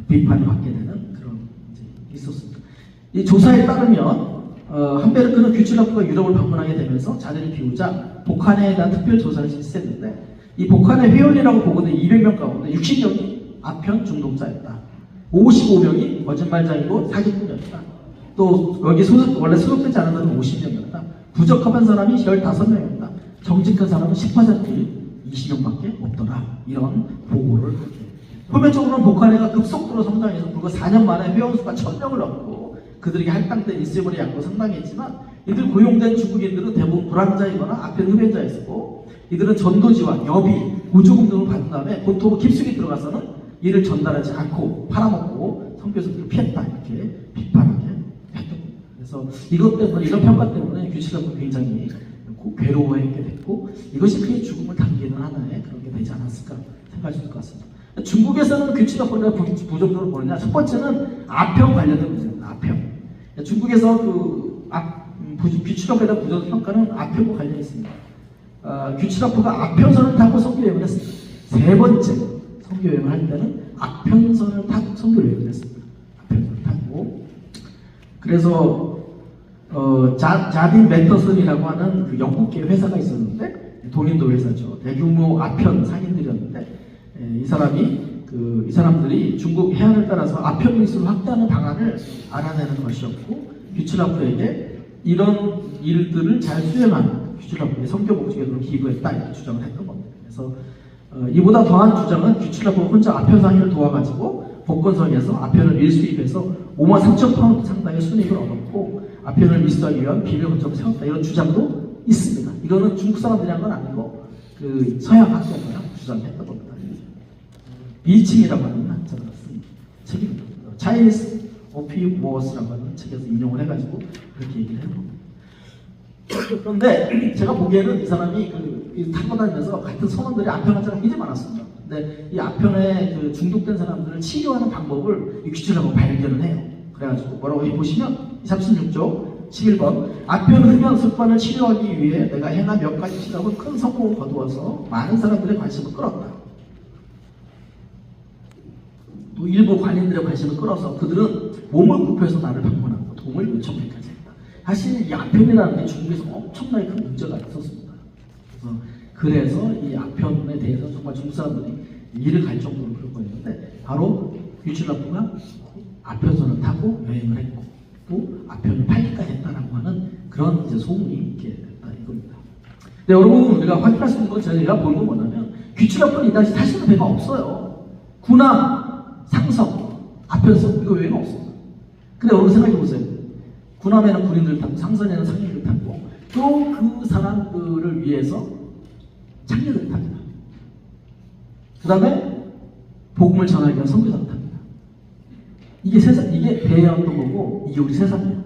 Speaker 2: 비판을 받게 되는 그런 이제 있었습니다. 이 조사에 따르면 한베르크는 규칙학부가 유럽을 방문하게 되면서 자리를 비우자 복한회에 대한 특별 조사를 실시했는데 이 복한회 회원이라고 보고는 200명 가운데 60명이 아편 중독자였다. 55명이 거짓말장이고 사기꾼이었다. 또 여기 원래 소속되지 않은 사람은 50명이었다. 부적합한 사람이 15명이었다. 정직한 사람은 10%이 20명밖에 없더라. 이런 보고를 표면적으로는 복한회가 급속도로 성장해서 불과 4년 만에 회원수가 1000명을 넘고 그들에게 할당된 일세벌의 양도 상당했지만 이들 고용된 중국인들은 대부분 불황자이거나 아편 흡연자였고 이들은 전도지와 여비, 보조금 등을 받은 다음에 본토로 깊숙이 들어가서는 이를 전달하지 않고 팔아먹고 선교사들을 피했다 이렇게 비판하게 했던 겁니다. 그래서 이것 때문에 이런 평가 때문에 규칙학부가 굉장히 됐고 괴로워했게 됐고 이것이 그의 죽음을 당기는 하나의 그런 게 되지 않았을까 생각할 수 있을 것 같습니다. 중국에서는 규칙학보다 부정적으로 보느냐? 첫 번째는 아평 관련된 문제입니다. 아평. 중국에서 규칙학보다 부정 평가는 아평과 관련이 있습니다. 규칙학보가 아평선을 타고 선교여행을 했습니다. 세 번째 선교여행을 할 때는 아평선을 타고 선교여행을 했습니다. 아평선을 타고. 그래서 자딘 매터슨이라고 하는 그 영국계 회사가 있었는데 돈인도 회사죠. 대규모 아편 상인들이었는데 이 사람들이 중국 해안을 따라서 아편 밀수를 확대하는 방안을 알아내는 것이었고 규칙학보에게 이런 일들을 잘 수행하는 규칙학보의 선교 목적으로 기부했다 이렇게 주장을 했던 겁니다. 그래서 이보다 더한 주장은 규칙학보가 혼자 아편 상인을 도와가지고 복건성에서 아편을 밀수입해서 5만 3천 파운드 상당의 순이익을 얻었고 아편을 밀수하기 위한 비밀 거점을 세웠다 이런 주장도 있습니다. 이거는 중국 사람들이 한 건 아니고 그 서양 학자가 주장했던 겁니다. 이칭이라고 하는 학자가 쓴 책입니다. Chinese Opium Wars라고 하는 책에서 인용을 해가지고 그렇게 얘기를 해요. 그런데 제가 보기에는 이 사람이 타고 다니면서 같은 선원들이 아편 환자가 굉장히 많았습니다. 근데 이 아편에 중독된 사람들을 치료하는 방법을 이 규칙하고 발견을 해요. 그래가지고 뭐라고 보시면 36조 11번 아편 흡연 습관을 치료하기 위해 내가 행한 몇 가지 치료는 큰 성공을 거두어서 많은 사람들의 관심을 끌었다. 또 일부 관인들의 관심을 끌어서 그들은 몸을 굽혀서 나를 방문하고 도움을 요청하기까지 했다. 사실 이 아편이라는 게 중국에서 엄청나게 큰 문제가 있었습니다. 그래서 이 아편에 대해서 정말 중국 사람들이 이를 갈 정도로 그런 거였는데 바로 규칙학보가 아편선을 타고 여행을 했고 또 아편을 팔기까지 했다라고 하는 그런 이제 소문이 있게 됐다 이겁니다. 근데 여러분 우리가 확인할 수 있는 건 저희가 보는 건 뭐냐면 규칙학보는 이 당시 타시는 배가 없어요. 군함 상성, 아편성 이거 외에는 없습니다. 근데 여러분 생각해 보세요. 군함에는 군인들 타고 상선에는 상인들 타고 또 그 사람들을 위해서 창녀들을 탑니다. 그 다음에 복음을 전하기 위한 선교사를 탑니다. 이게 배였던 거고 이게 우리 세상이에요.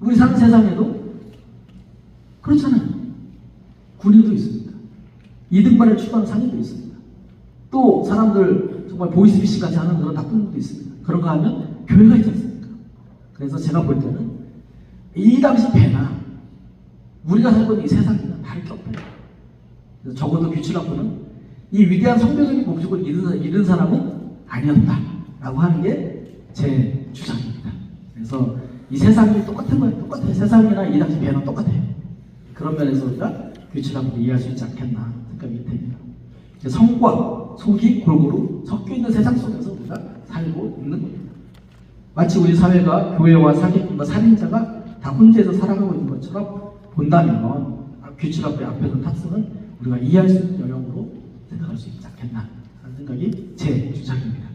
Speaker 2: 우리 사는 세상에도 그렇잖아요. 군인도 있습니다. 이등반을 추구하는 상인도 있습니다. 또 사람들 정말 보이스피싱 같이 하는 그런 나쁜 놈도 있습니다. 그런 거 하면 교회가 있지 않습니까? 그래서 제가 볼 때는 이 당시 배나 우리가 살고 있는 이 세상이나 다를 게 없다. 그래서 적어도 규칙학보는 이 위대한 선교적인 목적을 이룬 사람은 아니었다라고 하는 게 제 주장입니다. 그래서 이 세상이 똑같은 거예요. 똑같아요. 세상이나 이 당시 배는 똑같아요. 그런 면에서 우리가 규칙학보를 이해할 수 있지 않겠나 생각이 듭니다. 성과 속이 골고루 섞여 있는 세상 속에서 우리가 살고 있는 겁니다. 마치 우리 사회가 교회와 사기꾼과 살인자가 다 혼자서 살아가고 있는 것처럼 본다면 규칙학보의 앞에서 탑승은 우리가 이해할 수 있는 영역으로 생각할 수 있지 않겠나 하는 생각이 제 주장입니다.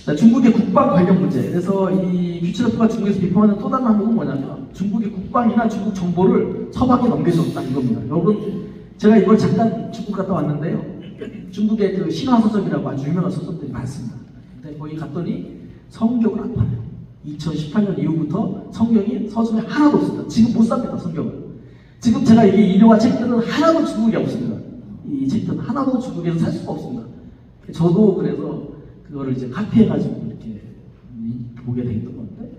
Speaker 2: 자, 중국의 국방 관련 문제. 그래서 이 규칙학보가 중국에서 비판하는 또 다른 항목은 뭐냐면 중국의 국방이나 중국 정보를 서방에 넘겨줬다 이겁니다. 여러분 제가 이걸 잠깐 중국 갔다 왔는데요. 중국의 그 신화서적이라고 아주 유명한 서적들이 많습니다. 근데 거기 갔더니 성경을 안 팔아요. 2018년 이후부터 성경이 서점에 하나도 없습니다. 지금 못 삽니다. 성경을. 지금 제가 이게 인용한 책들은 하나도 중국에 없습니다. 이 책들은 하나도 중국에서 살 수가 없습니다. 저도 그래서 그거를 이제 카피해가지고 이렇게 보게 됐던 건데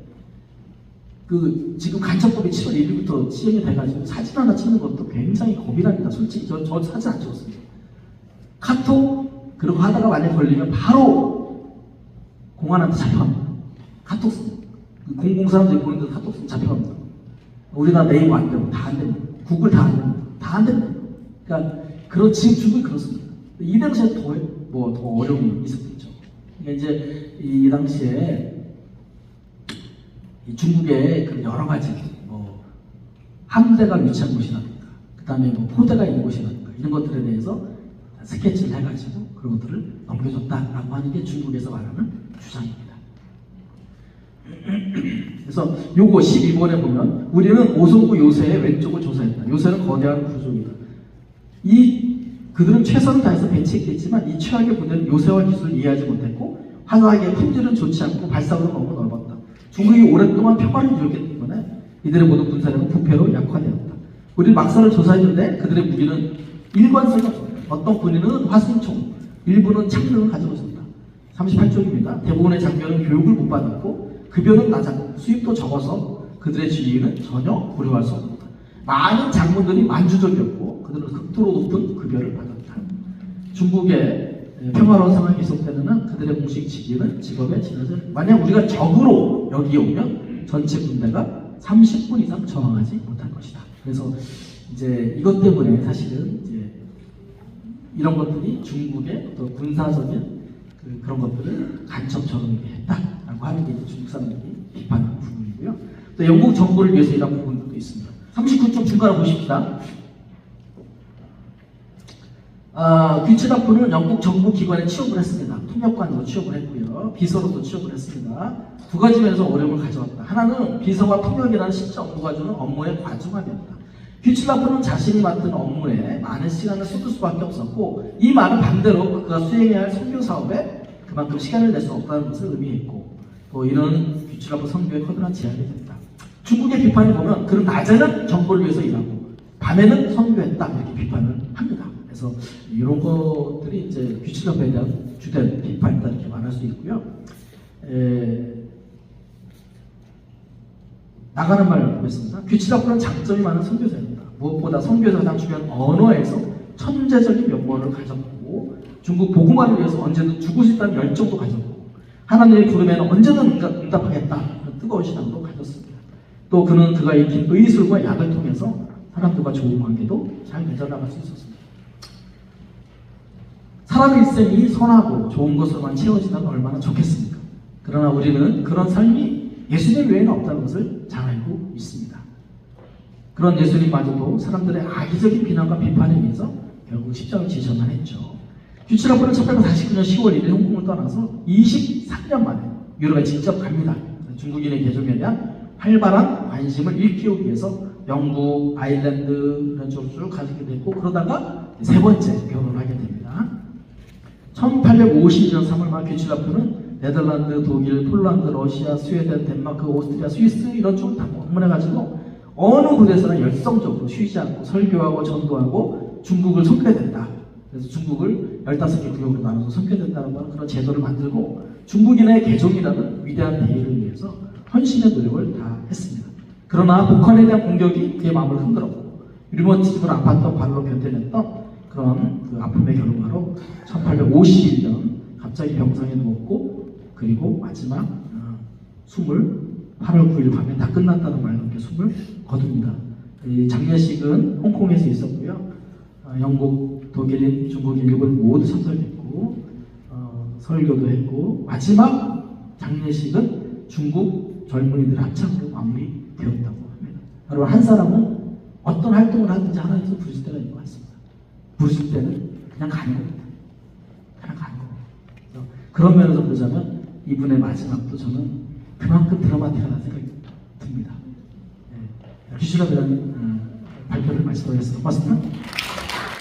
Speaker 2: 지금 간첩법이 7월 1일부터 시행이 돼가지고 사진 하나 찍는 것도 굉장히 겁이 납니다. 솔직히 저 사진 안 찍었습니다. 카톡 그리고 하다가 만약 걸리면 바로 공안한테 잡혀갑니다. 카톡 쓰면 공공 사람들이 보는 데 카톡 쓰면 잡혀갑니다. 우리나라 네이버 안 되고 다 안 됩니다. 구글 다 안 됩니다. 다 안 됩니다. 그러니까 지금 중국이 그렇습니다. 이 당시에 더 어려움이 있었겠죠. 그러니까 이제 이 당시에 이 중국의 그 여러 가지 함대가 위치한 곳이라든가 그 다음에 포대가 있는 곳이라든가 이런 것들에 대해서 스케치를 해가지고 그런 것들을 넘겨줬다라고 하는 게 중국에서 말하는 주장입니다. 그래서 요거 12번에 보면 우리는 오송구 요새의 왼쪽을 조사했다. 요새는 거대한 구조이다. 그들은 최선을 다해서 배치했겠지만 이 최악의 부대는 요새와 기술을 이해하지 못했고 화사하게 품질은 좋지 않고 발사구는 너무 넓었다. 중국이 오랫동안 평화를 누렸기 때문에 이들의 모든 군사력은 부패로 약화되었다. 우리 막사를 조사했는데 그들의 무기는 일관성이 없습니다. 어떤 군인은 화승총, 일부는 창능을 가지고 있습니다. 38쪽입니다. 대부분의 장교는 교육을 못 받았고 급여는 낮았고 수입도 적어서 그들의 지위는 전혀 고려할 수 없습니다. 많은 장군들이 만주족이었고 그들은 극도로 높은 급여를 받았다. 중국의 평화로운 상황이 계속되는 한 그들의 공식 직위는 직업에 지나질. 만약 우리가 적으로 여기에 오면 전체 군대가 30분 이상 저항하지 못할 것이다. 그래서 이제 이것 때문에 사실은 이제 이런 것들이 중국의 어떤 군사적인 그런 것들을 간첩 적응하게 했다라고 하는 게 이제 중국 사람들이 비판하는 부분이고요. 또 영국 정부를 위해서 이런 부분도 있습니다. 39쪽 중간을 보십시다. 귀츠라프는 영국 정부 기관에 취업을 했습니다. 통역관으로 취업을 했고요. 비서로도 취업을 했습니다. 두 가지 면에서 어려움을 가져왔다. 하나는 비서와 통역이라는 실제 업무가 주는 업무의 과중함이었다. 귀츠라프는 자신이 맡은 업무에 많은 시간을 쏟을 수밖에 없었고 이 말은 반대로 그가 수행해야 할 선교 사업에 그만큼 시간을 낼 수 없다는 것을 의미했고 또 이런 귀츠라프 선교에 커다란 제한이 됐다. 중국의 비판을 보면 그는 낮에는 정부를 위해서 일하고 밤에는 선교했다 이렇게 비판을 합니다. 그래서 이런 것들이 이제 귀츠라프에 대한 주된 비판이다 이렇게 말할 수 있고요. 나가는 말을 보겠습니다. 귀츠라프는 장점이 많은 선교사입니다. 무엇보다 선교에서 가장 중요한 언어에서 천재적인 면모를 가졌고 중국 복음화를 위해서 언제든 죽을 수 있다는 열정도 가졌고 하나님의 부름에는 언제든 응답하겠다 그런 뜨거운 신앙도 가졌습니다. 또 그는 그가 익힌 의술과 약을 통해서 사람들과 좋은 관계도 잘 맺어나갈 수 있었습니다. 사람의 일생이 선하고 좋은 것으로만 채워진다면 얼마나 좋겠습니까? 그러나 우리는 그런 삶이 예수님 외에는 없다는 것을 잘 알고 있습니다. 그런 예수님마저도 사람들의 악의적인 비난과 비판에 의해서 결국 십자가를 지셔만 했죠. 귀츠라프는 1849년 10월 1일 홍콩을 떠나서 23년 만에 유럽에 직접 갑니다. 중국인의 개종에 대한 활발한 관심을 일깨우기 위해서 영국, 아일랜드 이런 쪽으로 쭉 가게 됐고 그러다가 세 번째 결혼을 하게 됩니다. 1852년 3월 말 귀츠라프는 네덜란드, 독일, 폴란드, 러시아, 스웨덴, 덴마크, 오스트리아, 스위스 이런 쪽을 다 방문해가지고 어느 곳에서나 열성적으로 쉬지 않고 설교하고 전도하고 중국을 선교해야 된다. 그래서 중국을 15개 구역으로 나눠서 선교해야 된다는 그런 제도를 만들고 중국인의 개종이라는 위대한 대의를 위해서 헌신의 노력을 다 했습니다. 그러나 북한에 대한 공격이 그의 마음을 흔들었고 류머티즘으로 아팠던 발로 견뎌냈던 그런 그 아픔의 결과로 1851년 갑자기 병상에 누웠고 그리고 마지막 숨을 8월 9일 밤에 다 끝났다는 말로 이렇게 숨을 거둡니다. 이 장례식은 홍콩에서 있었고요. 영국, 독일인, 중국인, 일본 모두 참석했고 설교도 했고 마지막 장례식은 중국 젊은이들 합창으로 마무리되었다고 합니다. 여러분 한 사람은 어떤 활동을 하든지 하나님께서 부르실 때가 있는 것 같습니다. 부르실 때는 그냥 가는 겁니다. 그냥 가는 겁니다. 그런 면에서 보자면 이분의 마지막도 저는 그만큼 드라마틱하다는 생각이 듭니다. 귀츠라프라는 발표를 말씀드리겠습니다. 고맙습니다.